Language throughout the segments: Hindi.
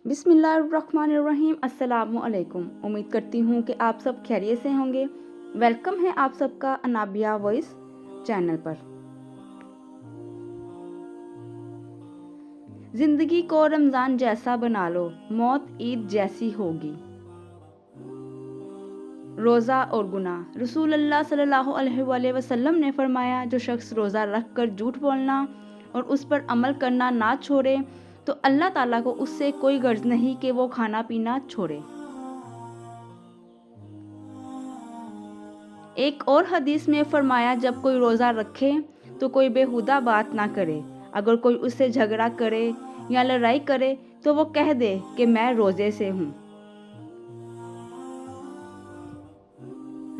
बिस्मिल्लाहिर्रहमानिर्रहीम। अस्सलामुअलैकुम। उम्मीद करती हूँ कि आप सब खैरियत से होंगे। वेलकम है आप सबका अनाबिया वॉइस चैनल पर। जिंदगी को रमज़ान जैसा बना लो, मौत ईद जैसी होगी। रोज़ा और गुनाह। रसूल अल्लाह सल्लल्लाहु अलैहि वसल्लम ने फरमाया, जो शख्स रोज़ा रख कर झूठ बोलना और उस पर अमल करना ना छोड़े तो अल्लाह ताला को उससे कोई गर्ज नहीं कि वो खाना पीना छोड़े। एक और हदीस में फरमाया, जब कोई रोज़ा रखे तो कोई बेहुदा बात ना करे। अगर कोई उससे झगड़ा करे या लड़ाई करे तो वो कह दे कि मैं रोज़े से हूँ।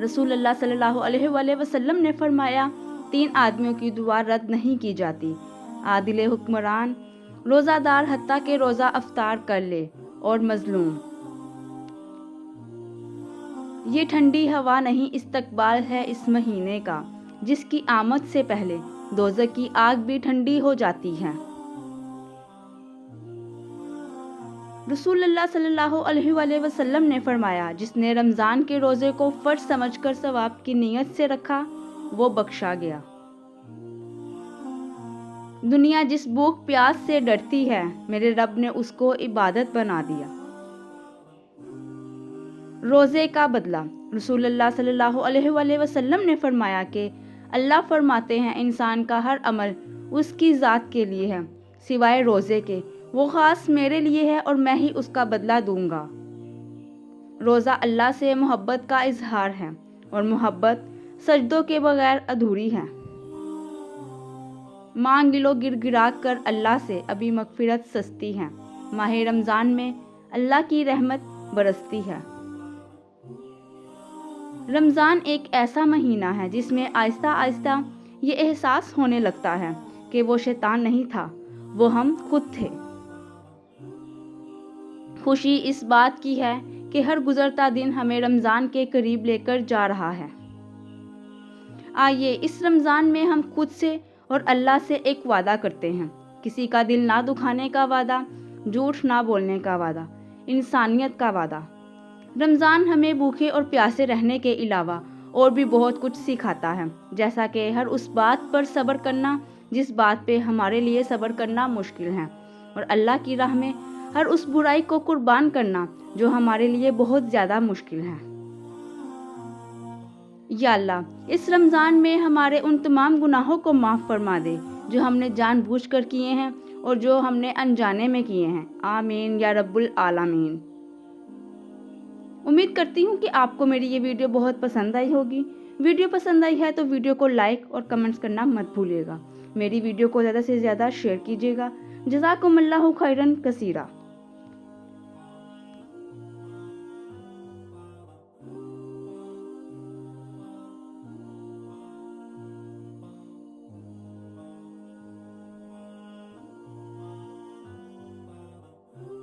रसूल अल्लाह सल्लल्लाहु अलैहि वसल्लम ने फरमाया, 3 आदमियों की दुआ रद्द नहीं की जाती। आदिल हुक्मरान, रोज़ादार हत्ता के रोज़ा अफ्तार कर ले, और मजलूम। ये ठंडी हवा नहीं, इस्तकबाल है इस महीने का, जिसकी आमद से पहले दोज़ख की आग भी ठंडी हो जाती है। रसूलुल्लाह सल्लल्लाहु अलैहि वसल्लम ने फरमाया, जिसने रमज़ान के रोज़े को फ़र्ज समझकर सवाब की नीयत से रखा, वो बख्शा गया। दुनिया जिस भूख प्यास से डरती है, मेरे रब ने उसको इबादत बना दिया। रोज़े का बदला। रसूलुल्लाह सल्लल्लाहु अलैहि वसल्लम ने फरमाया कि अल्लाह फरमाते हैं, इंसान का हर अमल उसकी ज़ात के लिए है सिवाय रोज़े के, वो ख़ास मेरे लिए है और मैं ही उसका बदला दूंगा। रोज़ा अल्लाह से मोहब्बत का इजहार है और मोहब्बत सजदों के बगैर अधूरी है। मांग लो गिड़गिड़ा कर अल्लाह से, अभी मगफिरत सस्ती है। माह रमज़ान में अल्लाह की रहमत बरसती है। रमज़ान एक ऐसा महीना है जिसमें आहिस्ता आहिस्ता ये एहसास होने लगता है कि वो शैतान नहीं था, वो हम खुद थे। खुशी इस बात की है कि हर गुजरता दिन हमें रमज़ान के करीब लेकर जा रहा है। आइए इस रमज़ान में हम खुद से और अल्लाह से एक वादा करते हैं। किसी का दिल ना दुखाने का वादा, झूठ ना बोलने का वादा, इंसानियत का वादा। रमज़ान हमें भूखे और प्यासे रहने के अलावा और भी बहुत कुछ सिखाता है, जैसा कि हर उस बात पर सब्र करना जिस बात पे हमारे लिए सब्र करना मुश्किल है, और अल्लाह की राह में हर उस बुराई को कुर्बान करना जो हमारे लिए बहुत ज़्यादा मुश्किल है। या अल्लाह, इस रमज़ान में हमारे उन तमाम गुनाहों को माफ़ फरमा दे जो हमने जानबूझकर किए हैं और जो हमने अनजाने में किए हैं। आमीन या रब्बुल आलमीन। उम्मीद करती हूँ कि आपको मेरी ये वीडियो बहुत पसंद आई होगी। वीडियो पसंद आई है तो वीडियो को लाइक और कमेंट्स करना मत भूलिएगा। मेरी वीडियो को ज़्यादा से ज़्यादा शेयर कीजिएगा। जज़ाकुमुल्लाहु खैरन कसीरा।